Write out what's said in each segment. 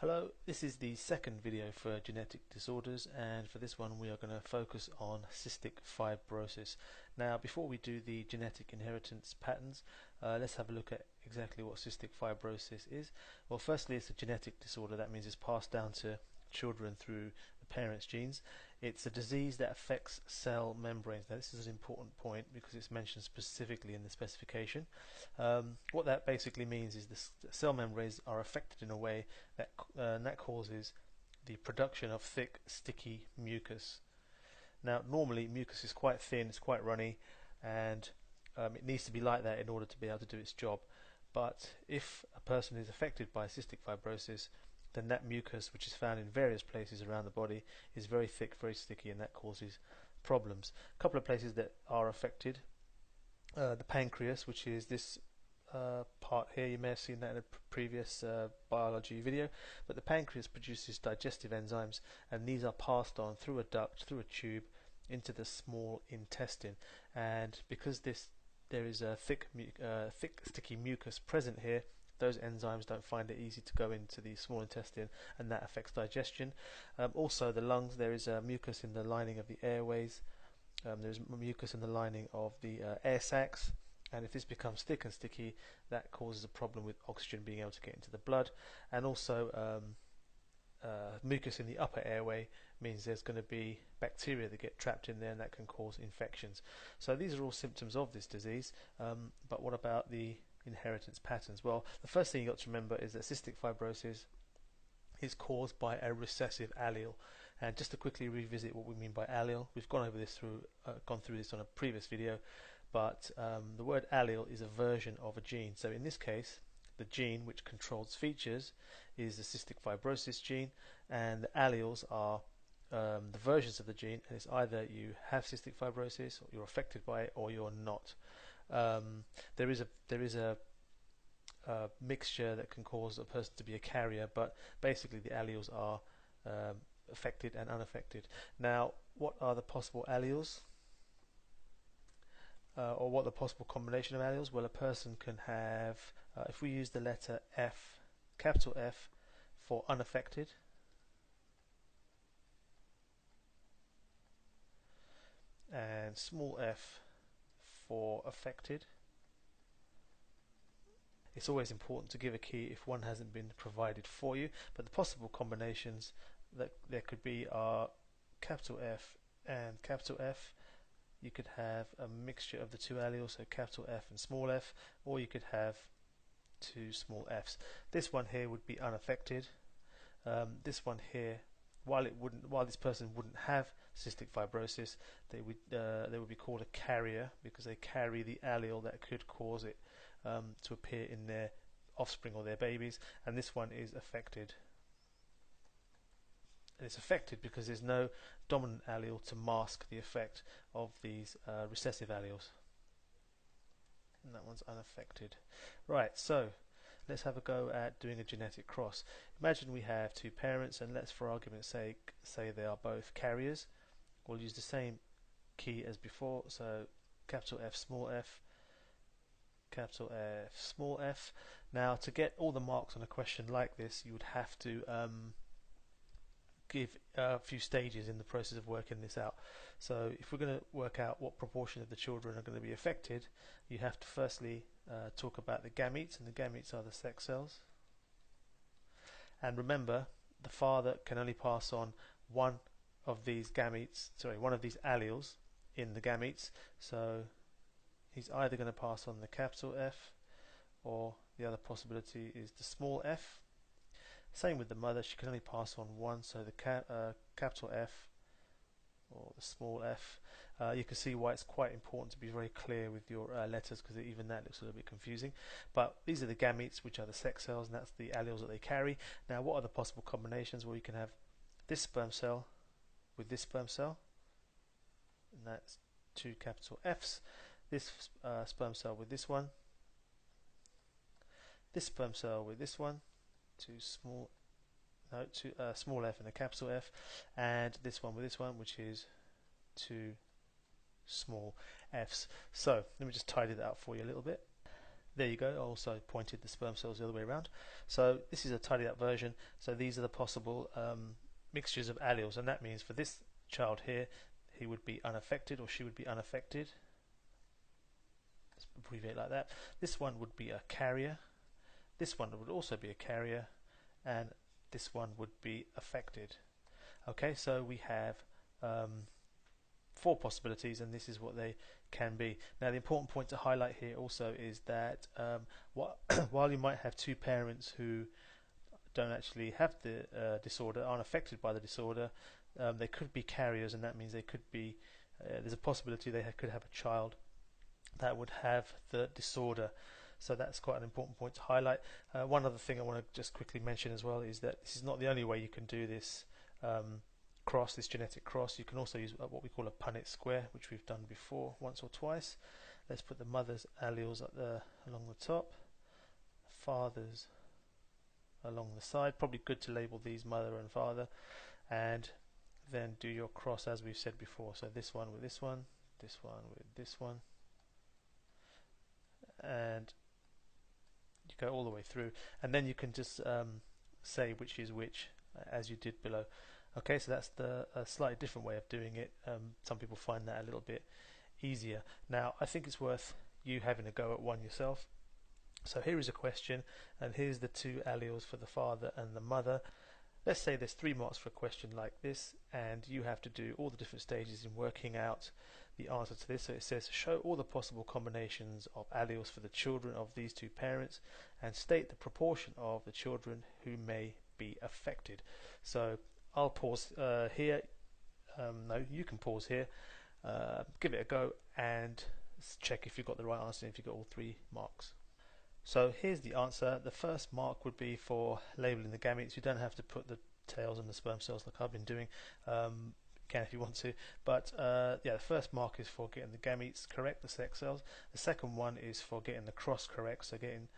Hello, this is the second video for genetic disorders, and for this one we are going to focus on cystic fibrosis. Now before we do the genetic inheritance patterns, let's have a look at exactly what cystic fibrosis is. Well, firstly, it's a genetic disorder. That means it's passed down to children through the parents' genes. It's a disease that affects cell membranes. Now this is an important point because it's mentioned specifically in the specification. What that basically means is the cell membranes are affected in a way that causes the production of thick, sticky mucus. Now normally mucus is quite thin, it's quite runny, and it needs to be like that in order to be able to do its job. But if a person is affected by cystic fibrosis, then that mucus, which is found in various places around the body, is very thick, very sticky, and that causes problems. A couple of places that are affected: the pancreas, which is this part here. You may have seen that in a previous biology video, but the pancreas produces digestive enzymes, and these are passed on through a duct, through a tube, into the small intestine. And because there is a thick sticky mucus present here, those enzymes don't find it easy to go into the small intestine, and that affects digestion. Also the lungs, there is mucus in the lining of the airways, there's mucus in the lining of the air sacs, and if this becomes thick and sticky, that causes a problem with oxygen being able to get into the blood. And also mucus in the upper airway means there's going to be bacteria that get trapped in there, and that can cause infections. So these are all symptoms of this disease, but what about the inheritance patterns? Well, the first thing you got to remember is that cystic fibrosis is caused by a recessive allele. And just to quickly revisit what we mean by allele, we've gone through this on a previous video, but the word allele is a version of a gene. So in this case, the gene which controls features is the cystic fibrosis gene, and the alleles are the versions of the gene, and it's either you have cystic fibrosis, or you're affected by it, or you're not. There is a mixture that can cause a person to be a carrier, but basically the alleles are affected and unaffected. Now, what are the possible alleles? Or what the possible combination of alleles? Well, a person can have, if we use the letter F, capital F, for unaffected, and small f for affected. It's always important to give a key if one hasn't been provided for you, but the possible combinations that there could be are capital F and capital F. You could have a mixture of the two alleles, so capital F and small f, or you could have two small f's. This one here would be unaffected. This one here, while this person wouldn't have cystic fibrosis, they would be called a carrier because they carry the allele that could cause it to appear in their offspring or their babies. And this one is affected. And it's affected because there's no dominant allele to mask the effect of these recessive alleles. And that one's unaffected. Right, so let's have a go at doing a genetic cross. Imagine we have two parents, and let's, for argument's sake, say they are both carriers. We'll use the same key as before, so capital F, small f, capital F, small f. Now, to get all the marks on a question like this, you would have to give a few stages in the process of working this out. So if we're going to work out what proportion of the children are going to be affected, you have to firstly talk about the gametes, and the gametes are the sex cells. And remember, the father can only pass on one of these alleles in the gametes, so he's either going to pass on the capital F, or the other possibility is the small f. Same with the mother, she can only pass on one, so the capital F or the small f. You can see why it's quite important to be very clear with your letters, because even that looks a little bit confusing. But these are the gametes, which are the sex cells, and that's the alleles that they carry. Now, what are the possible combinations? Well, you can have this sperm cell with this sperm cell, and that's two capital F's. This sperm cell with this one, this sperm cell with this one, small f and a capital F, and this one with this one, which is two small f's. So let me just tidy that up for you a little bit. There you go. I also pointed the sperm cells the other way around. So this is a tidied up version. So these are the possible mixtures of alleles, and that means for this child here, he would be unaffected or she would be unaffected. Let's abbreviate like that. This one would be a carrier. This one would also be a carrier, and this one would be affected. Okay, so we have four possibilities, and this is what they can be. Now, the important point to highlight here also is that while you might have two parents who don't actually have the disorder, aren't affected by the disorder, they could be carriers, and that means they could be. There's a possibility they could have a child that would have the disorder. So that's quite an important point to highlight. One other thing I want to just quickly mention as well is that this is not the only way you can do this this genetic cross. You can also use what we call a Punnett square, which we've done before once or twice. Let's put the mother's alleles up there along the top, father's along the side. Probably good to label these mother and father, and then do your cross as we've said before. So this one with this one, this one with this one, and you go all the way through, and then you can just say which is which as you did below. Okay, so that's the slightly different way of doing it. Some people find that a little bit easier. Now, I think it's worth you having a go at one yourself. So here is a question, and here's the two alleles for the father and the mother. Let's say there's 3 marks for a question like this, and you have to do all the different stages in working out the answer to this. So it says, show all the possible combinations of alleles for the children of these two parents, and state the proportion of the children who may be affected. So I'll pause here. No, you can pause here. Give it a go and check if you've got the right answer and if you've got all 3 marks. So here's the answer. The first mark would be for labeling the gametes. You don't have to put the tails and the sperm cells like I've been doing. You can if you want to, but yeah, the first mark is for getting the gametes correct, the sex cells. The second one is for getting the cross correct, so getting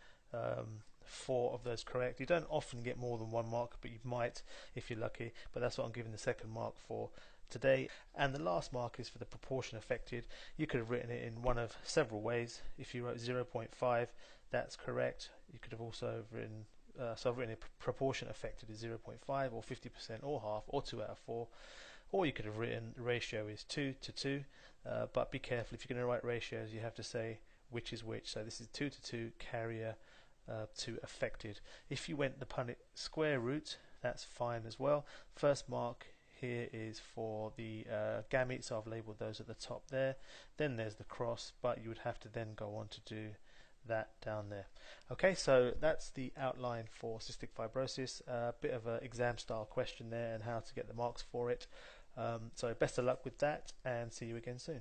4 of those correct. You don't often get more than 1 mark, but you might if you're lucky, but that's what I'm giving the second mark for today. And the last mark is for the proportion affected. You could have written it in one of several ways. If you wrote 0.5, that's correct. You could have also written so I've written a proportion affected is 0.5 or 50% or half or 2 out of 4, or you could have written the ratio is 2 to 2, but be careful if you're going to write ratios, you have to say which is which. So this is 2 to 2 carrier to affected. If you went the Punnett square route, that's fine as well. First mark here is for the gametes, so I've labelled those at the top there. Then there's the cross, but you would have to then go on to do that down there. Okay, so that's the outline for cystic fibrosis. A bit of an exam style question there and how to get the marks for it. So best of luck with that, and see you again soon.